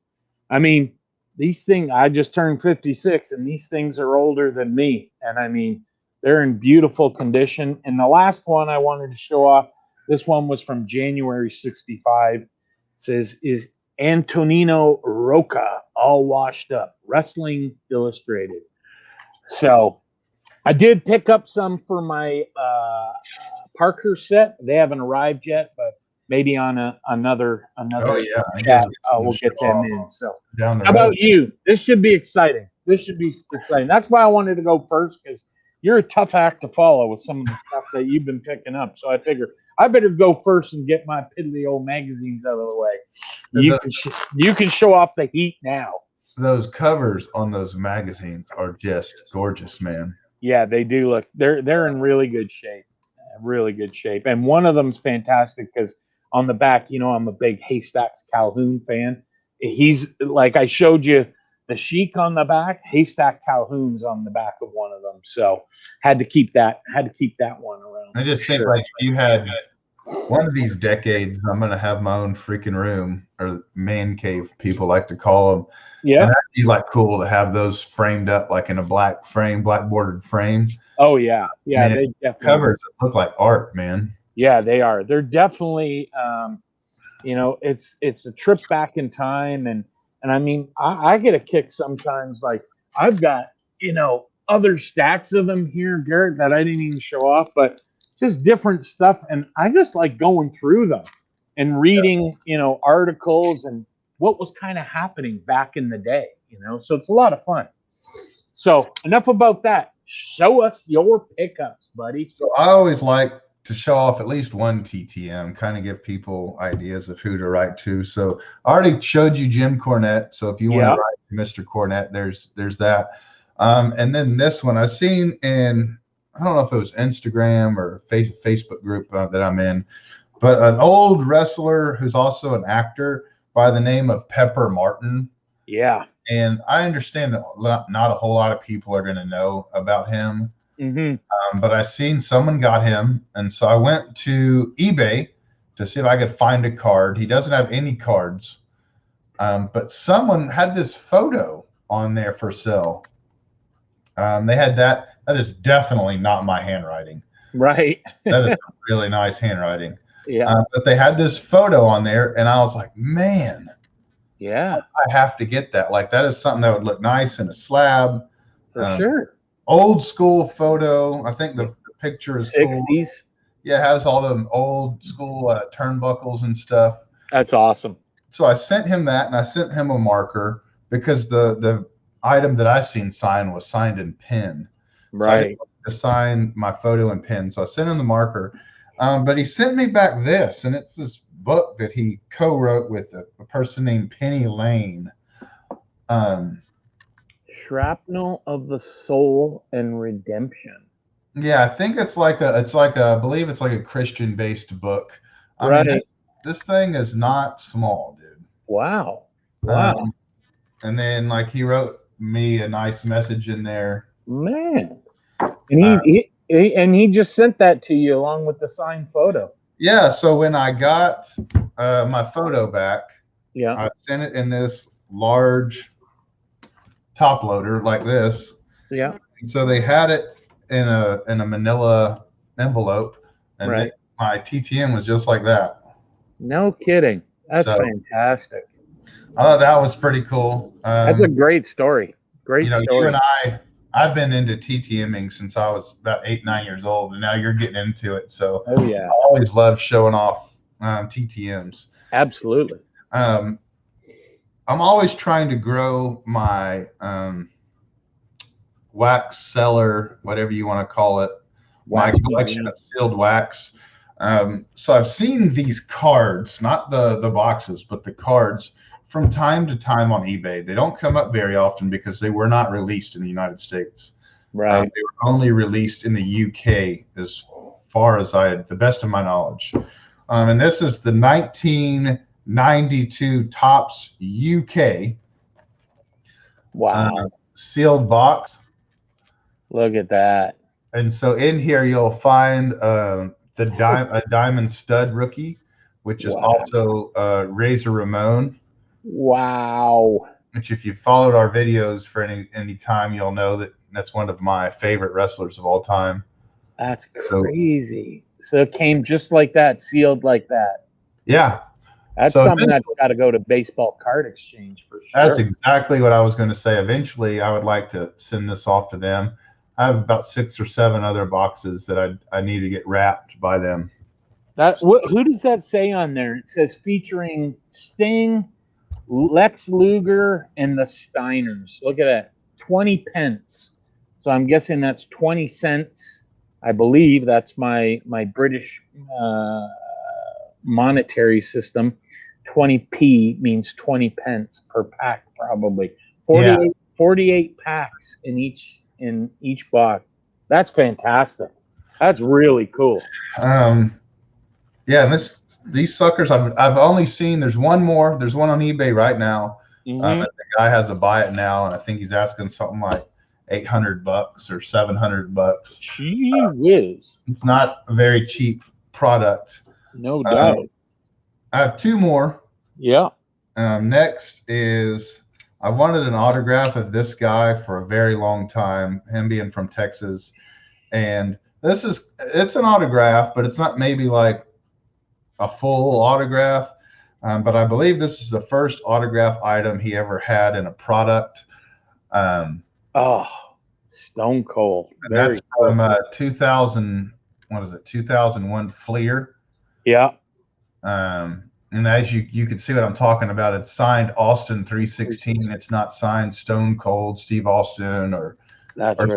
I mean, these things, I just turned 56 and these things are older than me. And I mean, they're in beautiful condition. And the last one I wanted to show off, this one was from January 65. It says, is Antonino Rocca all washed up? Wrestling Illustrated. So I did pick up some for my Parker set. They haven't arrived yet, but maybe on another chat, we'll get them in. So how about you? This should be exciting. That's why I wanted to go first, because you're a tough act to follow with some of the stuff that you've been picking up. So I figure I better go first and get my piddly old magazines out of the way. You can show off the heat now. Those covers on those magazines are just gorgeous, man. Yeah, they do look. They're in really good shape. Really good shape. And one of them's fantastic because on the back, I'm a big Haystacks Calhoun fan. He's like, I showed you the Sheik on the back, Haystack Calhoun's on the back of one of them. So had to keep that one around. I just think like if you had one of these decades, I'm going to have my own freaking room, or man cave, people like to call them. Yeah. And that'd be like cool to have those framed up like in a black bordered frame. Oh yeah. Yeah. Man, they definitely covers look like art, man. Yeah, they are. They're definitely, it's a trip back in time. And I mean, I get a kick sometimes. Like I've got, other stacks of them here, Garrett, that I didn't even show off, but just different stuff. And I just like going through them and reading, articles and what was kind of happening back in the day, so it's a lot of fun. So enough about that. Show us your pickups, buddy. So I always like to show off at least one TTM, kind of give people ideas of who to write to. So I already showed you Jim Cornette. So if you want to write to Mr. Cornette, there's that. And then this one I've seen in, I don't know if it was Instagram or Facebook group that I'm in, but an old wrestler who's also an actor by the name of Pepper Martin. Yeah. And I understand that not a whole lot of people are going to know about him. Mm-hmm. But I seen someone got him. And so I went to eBay to see if I could find a card. He doesn't have any cards. But someone had this photo on there for sale. They had that. That is definitely not my handwriting. Right. That is really nice handwriting. Yeah. But they had this photo on there, and I was like, man, yeah, I have to get that. Like, that is something that would look nice in a slab. For sure. Old school photo. I think the picture is 60s. Cool. Yeah, it has all the old school turnbuckles and stuff. That's awesome. So I sent him that, and I sent him a marker because the item that I seen signed was signed in pen. Right. So I didn't want to sign my photo in pen. So I sent him the marker. But he sent me back this, and it's this book that he co-wrote with a person named Penny Lane. Shrapnel of the Soul and Redemption. Yeah, I think I believe it's like a Christian-based book. I mean, this thing is not small, dude. Wow. And then like he wrote me a nice message in there. Man. And he just sent that to you along with the signed photo. Yeah, so when I got my photo back, I sent it in this large top loader like this. Yeah. And so they had it in a manila envelope, and then my TTM was just like that. No kidding. That's fantastic. I thought that was pretty cool. That's a great story. Great story. You and I've been into TTMing since I was about 8, 9 years old, and now you're getting into it. So I always loved showing off TTMs. Absolutely. I'm always trying to grow my wax cellar, whatever you want to call it, my collection of sealed wax. So I've seen these cards, not the boxes, but the cards from time to time on eBay. They don't come up very often because they were not released in the United States. Right. They were only released in the UK, as far as the best of my knowledge. And this is the 1992 Topps UK. Wow. Sealed box. Look at that. And so in here you'll find a diamond stud rookie, which is also Razor Ramon. Wow. Which, if you followed our videos for any time, you'll know that that's one of my favorite wrestlers of all time. That's crazy. So it came just like that, sealed like that. Yeah. That's something that's got to go to Baseball Card Exchange for sure. That's exactly what I was going to say. Eventually, I would like to send this off to them. I have about 6 or 7 other boxes that I need to get wrapped by them. Who does that say on there? It says featuring Sting, Lex Luger, and the Steiners. Look at that. 20 pence. So I'm guessing that's 20 cents. I believe that's my British monetary system. 20p means 20 pence per pack, probably. 48 packs in each box. That's fantastic. That's really cool. Yeah, these suckers I've only seen. There's one more. There's one on eBay right now. The guy has a buy it now, and I think he's asking something like $800 or $700. Gee whiz! It's not a very cheap product. No doubt. I have 2 more. Yeah. Next is I wanted an autograph of this guy for a very long time. Him being from Texas, and it's an autograph, but it's not maybe like a full autograph, but I believe this is the first autograph item he ever had in a product. Stone cold. That's from 2001 Fleer. Yeah. And as you can see what I'm talking about, it's signed Austin 316. It's not signed Stone Cold Steve Austin or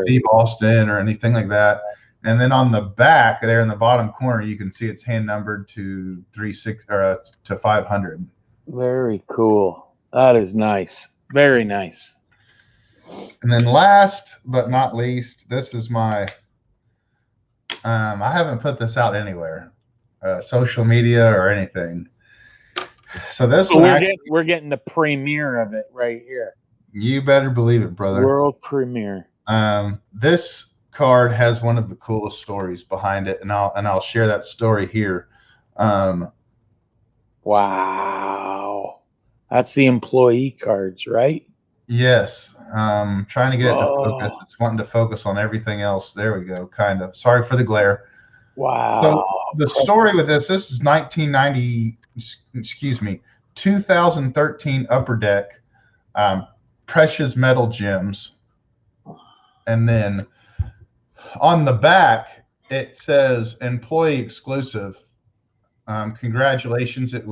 Steve Austin or anything like that. And then on the back there in the bottom corner, you can see it's hand numbered to 500. Very cool. That is nice. Very nice. And then last but not least, this is my. I haven't put this out anywhere, social media or anything. So we're getting the premiere of it right here. You better believe it, brother. World premiere. This card has one of the coolest stories behind it, and I'll share that story here. Wow, that's the employee cards, right? Yes. Trying to get it to focus. It's wanting to focus on everything else. There we go. Kind of. Sorry for the glare. Wow. So the story with this is 2013 Upper Deck, precious metal gems, and then on the back it says employee exclusive. Congratulations! It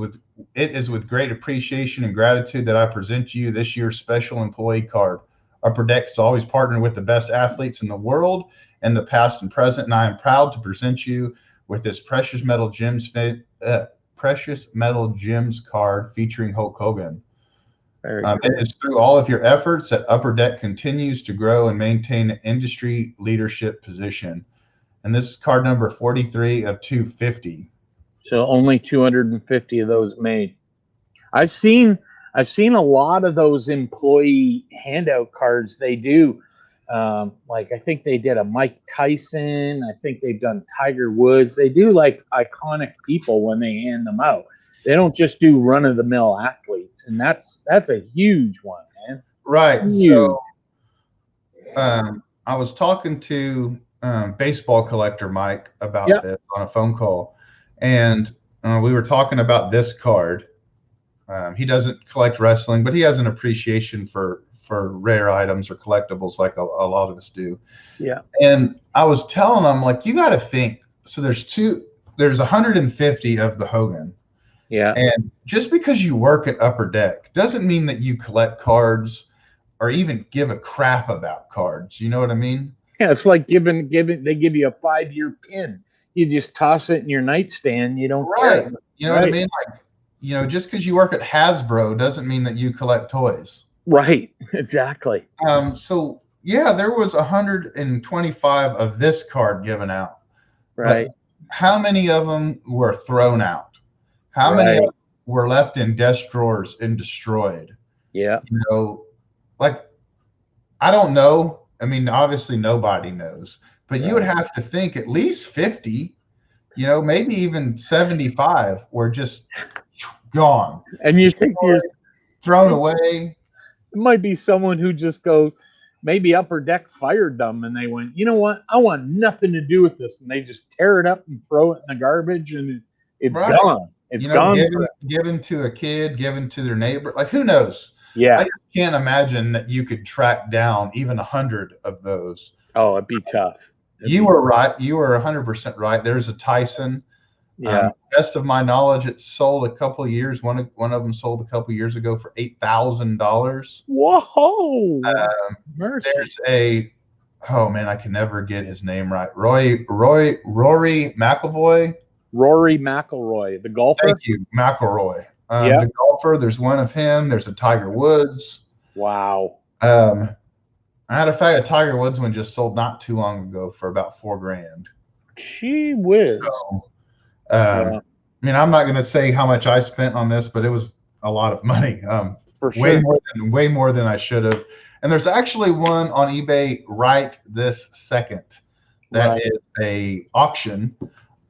is with great appreciation and gratitude that I present you this year's special employee card. Upper Deck has always partnered with the best athletes in the world in the past and present, and I am proud to present you with this precious metal gems card featuring Hulk Hogan. It is through all of your efforts that Upper Deck continues to grow and maintain an industry leadership position. And this is card number 43 of 250. So only 250 of those made. I've seen a lot of those employee handout cards. They do, like I think they did a Mike Tyson. I think they've done Tiger Woods. They do like iconic people when they hand them out. They don't just do run of the mill athletes, and that's a huge one, man. Right. Huge. So I was talking to baseball collector Mike about Yep. this on a phone call, and we were talking about this card. He doesn't collect wrestling, but he has an appreciation for rare items or collectibles like a lot of us do. Yeah. And I was telling him, like, you got to think. So there's 150 of the Hogan. Yeah. And just because you work at Upper Deck doesn't mean that you collect cards or even give a crap about cards. You know what I mean? Yeah, it's like they give you a 5-year pin. You just toss it in your nightstand. You don't care. You know what I mean? Like, just because you work at Hasbro doesn't mean that you collect toys. Right. Exactly. So yeah, there was 125 of this card given out. Right. But how many of them were thrown out? How many were left in desk drawers and destroyed? Yeah. Like, I don't know. I mean, obviously nobody knows, but you would have to think at least 50, maybe even 75 were just gone. And you think you're thrown away. It might be someone who just goes, maybe Upper Deck fired them and they went, you know what? I want nothing to do with this. And they just tear it up and throw it in the garbage and it's gone. It's gone. Given to a kid, given to their neighbor. Like, who knows? Yeah. I just can't imagine that you could track down even 100 of those. Oh, it'd be tough. You were right. You were 100% right. There's a Tyson. Yeah. Best of my knowledge, it sold a couple of years. One of them sold a couple of years ago for $8,000. Whoa! There's oh man, I can never get his name right. Rory McIlroy. Rory McIlroy, the golfer. Thank you, McIlroy. The golfer. There's one of him. There's a Tiger Woods. Wow. I had a fact, a Tiger Woods one just sold not too long ago for about $4,000. Gee whiz. So, I mean, I'm not going to say how much I spent on this, but it was a lot of money. For sure. Way more than I should have. And there's actually one on eBay right this second that is a auction.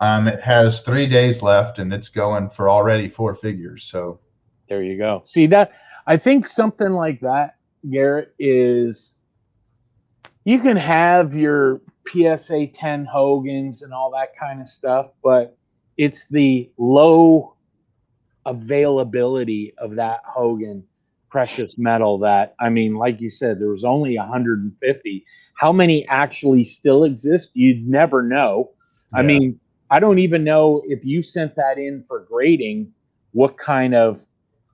It has 3 days left, and it's going for already 4 figures. So there you go. See that? I think something like that, Garrett, is you can have your PSA 10 Hogans and all that kind of stuff, but it's the low availability of that Hogan precious metal that, I mean, like you said, there was only 150. How many actually still exist? You'd never know. Yeah. I mean, I don't even know if you sent that in for grading, what kind of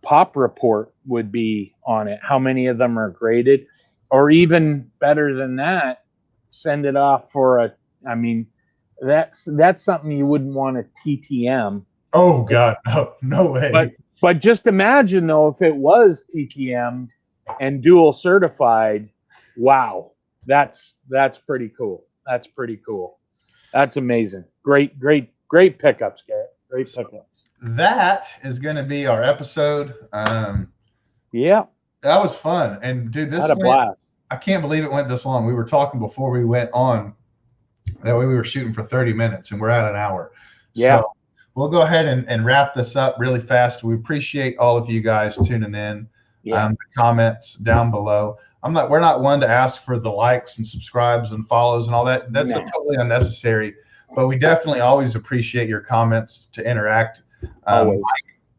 pop report would be on it. How many of them are graded? Or even better than that, send it off for that's something you wouldn't want to TTM. Oh God, no way. But just imagine though, if it was TTM and dual certified, wow, that's pretty cool. That's pretty cool. That's amazing. Great pickups, Garrett. Great pickups. That is going to be our episode. Yeah. That was fun. And dude, this had a blast. I can't believe it went this long. We were talking before we went on. That way we were shooting for 30 minutes and we're at an hour. Yeah. So we'll go ahead and wrap this up really fast. We appreciate all of you guys tuning in. The comments down below. We're not one to ask for the likes and subscribes and follows and all that. That's totally unnecessary. But we definitely always appreciate your comments to interact. Mike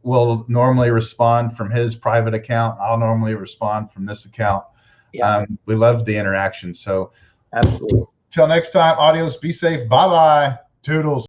will normally respond from his private account. I'll normally respond from this account. Yeah. We love the interaction. So absolutely. Till next time, adios, be safe. Bye-bye. Toodles.